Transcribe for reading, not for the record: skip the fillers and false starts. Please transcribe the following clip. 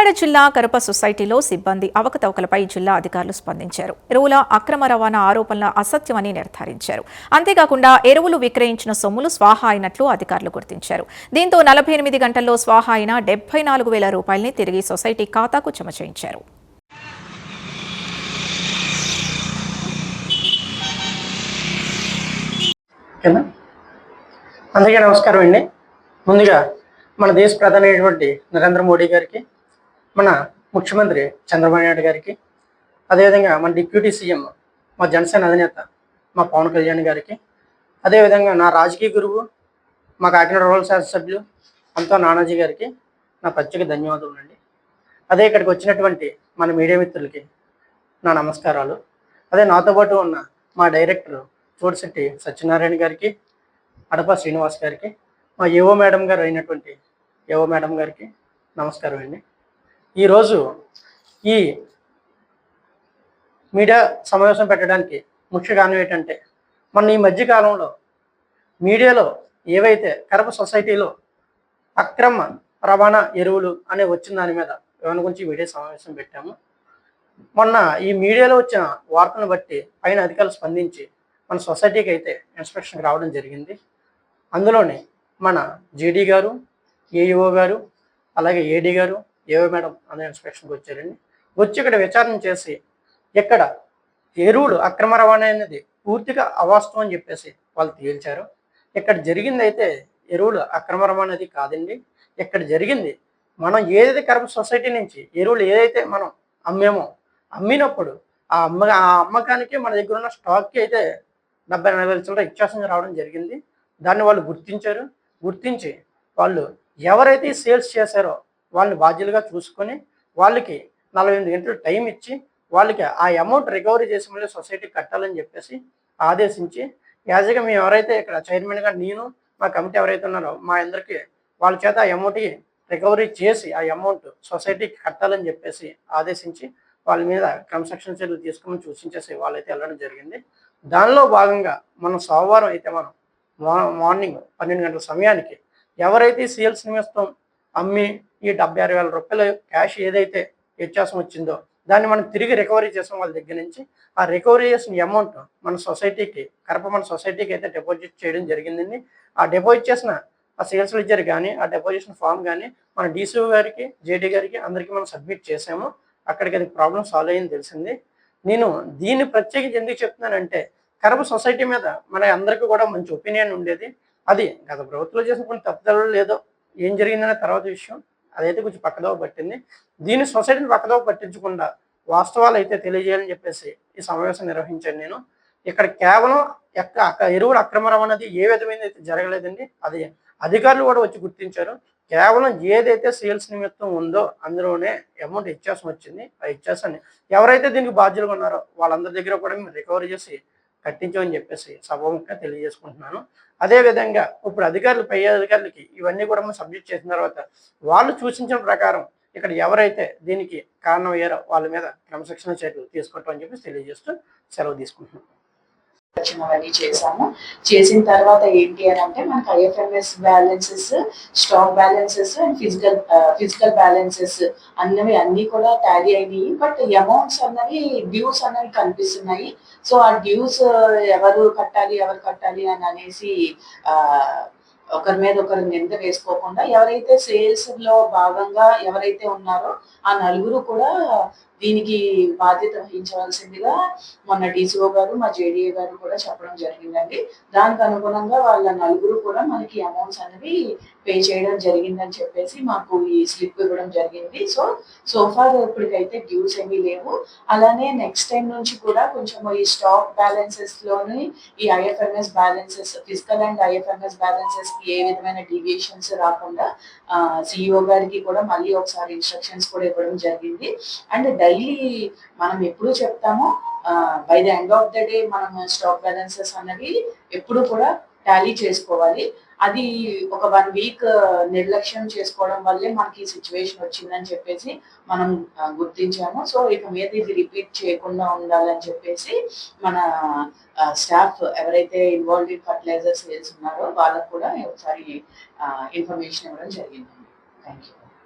కాకినాడ జిల్లా కరప సొసైటీలో సిబ్బంది అవకతవకలపై జిల్లా అధికారులు స్పందించారు. ఎరువుల అక్రమ రవాణా ఆరోపణల అసత్యమని నిర్ధారించారు. అంతేకాకుండా ఎరువులు విక్రయించిన సొమ్ములు స్వాహా అయినట్లు అధికారులు గుర్తించారు. దీంతో 48 గంటల్లో స్వాహా అయిన 74,000 రూపాయలని తిరిగి సొసైటీ ఖాతాకు జమ చేయించారు. అందరికీ నమస్కారం అండి. ముందుగా మన దేశ ప్రధాని అయినటువంటి నరేంద్ర మోడీ గారికి, మన ముఖ్యమంత్రి చంద్రబాబు నాయుడు గారికి, అదేవిధంగా మన డిప్యూటీ సీఎం మా జనసేన అధినేత మా పవన్ కళ్యాణ్ గారికి, అదేవిధంగా నా రాజకీయ గురువు మా కాకినాడ రూరల్ శాసనసభ్యులు అంతా నానాజీ గారికి నా ప్రత్యేక ధన్యవాదాలు అండి. అదే ఇక్కడికి వచ్చినటువంటి మన మీడియా మిత్రులకి నా నమస్కారాలు. అదే నాతో పాటు ఉన్న మా డైరెక్టర్ చోటిశెట్టి సత్యనారాయణ గారికి, అడప శ్రీనివాస్ గారికి, మా ఏవో మేడం గారు అయినటువంటి ఏవో మేడం గారికి నమస్కారం అండి. ఈరోజు ఈ మీడియా సమావేశం పెట్టడానికి ముఖ్య కారణం ఏంటంటే, మన ఈ మధ్యకాలంలో మీడియాలో ఏవైతే కరప సొసైటీలో అక్రమ రవాణా ఎరువులు అనే వచ్చిన దాని మీద వివరణ గురించి మీడియా సమావేశం పెట్టాము. మొన్న ఈ మీడియాలో వచ్చిన వార్తను బట్టి పైన అధికారులు స్పందించి మన సొసైటీకి అయితే ఇన్స్పెక్షన్కి రావడం జరిగింది. అందులోనే మన జేడీ గారు, ఏఈఓ గారు, అలాగే ఏడీ గారు, ఏఓ మేడం అందరూ ఇన్స్పెక్షన్కి వచ్చారండి. వచ్చి ఇక్కడ విచారణ చేసి ఇక్కడ ఎరువులు అక్రమ రవాణా అనేది పూర్తిగా అవాస్తవం అని చెప్పేసి వాళ్ళు తేల్చారు. ఇక్కడ జరిగింది అయితే ఎరువులు అక్రమ రవాణా అనేది కాదండి. ఇక్కడ జరిగింది మనం ఏదైతే కరప సొసైటీ నుంచి ఎరువులు ఏదైతే మనం అమ్మినప్పుడు ఆ అమ్మకానికి మన దగ్గర ఉన్న స్టాక్కి అయితే 70,000 చిల్లర ఇచ్చేసం రావడం జరిగింది. దాన్ని వాళ్ళు గుర్తించి వాళ్ళు ఎవరైతే సేల్స్ చేశారో వాళ్ళని బాధ్యులుగా చూసుకొని వాళ్ళకి 48 గంటలు టైం ఇచ్చి వాళ్ళకి ఆ అమౌంట్ రికవరీ చేసి మళ్ళీ సొసైటీకి కట్టాలని చెప్పేసి ఆదేశించి, యాజ్గా మేము ఎవరైతే ఇక్కడ చైర్మన్గా నేను, మా కమిటీ ఎవరైతే ఉన్నారో మా అందరికీ వాళ్ళ చేత ఆ అమౌంట్కి రికవరీ చేసి ఆ అమౌంట్ సొసైటీకి కట్టాలని చెప్పేసి ఆదేశించి వాళ్ళ మీద క్రమశిక్షణ చర్యలు తీసుకోమని సూచించేసి వాళ్ళైతే వెళ్ళడం జరిగింది. దానిలో భాగంగా మనం సోమవారం అయితే మనం మార్నింగ్ 12 గంటల సమయానికి ఎవరైతే సేల్స్ నిమిత్తం అమ్మి ఈ 76,000 రూపాయలు క్యాష్ ఏదైతే వ్యత్యాసం వచ్చిందో దాన్ని మనం తిరిగి రికవరీ చేసాం వాళ్ళ దగ్గర నుంచి. ఆ రికవరీ చేసిన అమౌంట్ మన సొసైటీకి అయితే డిపాజిట్ చేయడం జరిగిందండి. ఆ డిపాజిట్ చేసిన ఆ సేల్స్ లెడ్జర్ కానీ, ఆ డిపాజిషన్ ఫామ్ కానీ మన డీసీఓ గారికి, జేడీ గారికి అందరికీ మనం సబ్మిట్ చేసాము. అక్కడికి అది ప్రాబ్లం సాల్వ్ అయ్యింది తెలిసింది. నేను దీన్ని ప్రత్యేకించి ఎందుకు చెప్తున్నానంటే, కరప సొసైటీ మీద మన అందరికీ కూడా మంచి ఒపీనియన్ ఉండేది. అది గత ప్రభుత్వంలో చేసిన కొన్ని తప్పుదలు లేదో ఏం జరిగిందనే తర్వాత విషయం, అదైతే కొంచెం పక్కదోవ పట్టింది. దీన్ని సొసైటీని పక్కదోవ పట్టించకుండా వాస్తవాలు అయితే తెలియజేయాలని చెప్పేసి ఈ సమావేశం నిర్వహించాను నేను. ఇక్కడ కేవలం ఎరువుల అక్రమ రవాణాది ఏ విధమైన అయితే జరగలేదండి. అది అధికారులు కూడా వచ్చి గుర్తించారు. కేవలం ఏదైతే సేల్స్ నిమిత్తం ఉందో అందులోనే అమౌంట్ ఇచ్చేసం వచ్చింది. ఆ ఇచ్చేసాన్ని ఎవరైతే దీనికి బాధ్యులుగా ఉన్నారో వాళ్ళందరి దగ్గర కూడా మేము రికవరీ చేసి కట్టించామని చెప్పేసి సభాముఖంగా తెలియజేసుకుంటున్నాను. అదేవిధంగా ఇప్పుడు పై అధికారులకి ఇవన్నీ కూడా మనం సబ్మిట్ చేసిన తర్వాత వాళ్ళు సూచించిన ప్రకారం ఇక్కడ ఎవరైతే దీనికి కారణం అయ్యారో వాళ్ళ మీద క్రమశిక్షణ చర్యలు తీసుకుంటామని చెప్పేసి తెలియజేస్తూ సెలవు తీసుకుంటున్నాం. అవన్నీ చేసిన తర్వాత ఏంటి అని అంటే మనకి IFMS balances, stock balances and physical balances అన్నీ కూడా టాలీ అయినాయి. బట్ అమౌంట్స్ అన్నవి డ్యూస్ అన్నవి కనిపిస్తున్నాయి. సో ఆ డ్యూస్ ఎవరు కట్టాలి అని అనేసి ఒకరి మీద ఒకరు నింద వేసుకోకుండా ఎవరైతే సేల్స్ లో భాగంగా ఎవరైతే ఉన్నారో ఆ నలుగురు కూడా దీనికి బాధ్యత వహించవలసిందిగా మొన్న డీసీఓ గారు, మా జేడీఏ గారు కూడా చెప్పడం జరిగిందండి. దానికి అనుగుణంగా వాళ్ళ నలుగురు కూడా మనకి అమౌంట్స్ అనేవి పే చేయడం జరిగిందని చెప్పేసి మాకు ఈ స్లిప్ ఇవ్వడం జరిగింది. సోఫార్ ఇప్పటికైతే డ్యూస్ ఏమీ లేవు. అలానే నెక్స్ట్ టైం నుంచి కూడా కొంచెం ఈ స్టాక్ బ్యాలెన్సెస్ లోని ఈ IFMS balances, physical and IFMS balances కి ఏ విధమైన డీవియేషన్స్ రాకుండా సిఇఓ గారికి కూడా మళ్ళీ ఒకసారి ఇన్స్ట్రక్షన్స్ కూడా ఇవ్వడం జరిగింది. అండ్ డైలీ మనం ఎప్పుడు చెప్తామో by the end of the day మనం స్టాక్ బ్యాలెన్సెస్ అన్నవి ఎప్పుడు కూడా టాలీ చేసుకోవాలి. అది ఒక 1 వీక్ నిర్లక్ష్యం చేసుకోవడం వల్లే మనకి ఈ సిచ్యువేషన్ వచ్చిందని చెప్పేసి మనం గుర్తించాము. సో ఇక మీద ఇది రిపీట్ చేయకుండా ఉండాలని చెప్పేసి మన స్టాఫ్ ఎవరైతే ఇన్వాల్వ్డ్ ఇన్ ఫర్టిలైజర్ సేల్స్ ఉన్నారో వాళ్ళకు కూడా ఒకసారి ఇన్ఫర్మేషన్ ఇవ్వడం జరిగిందండి. Thank you.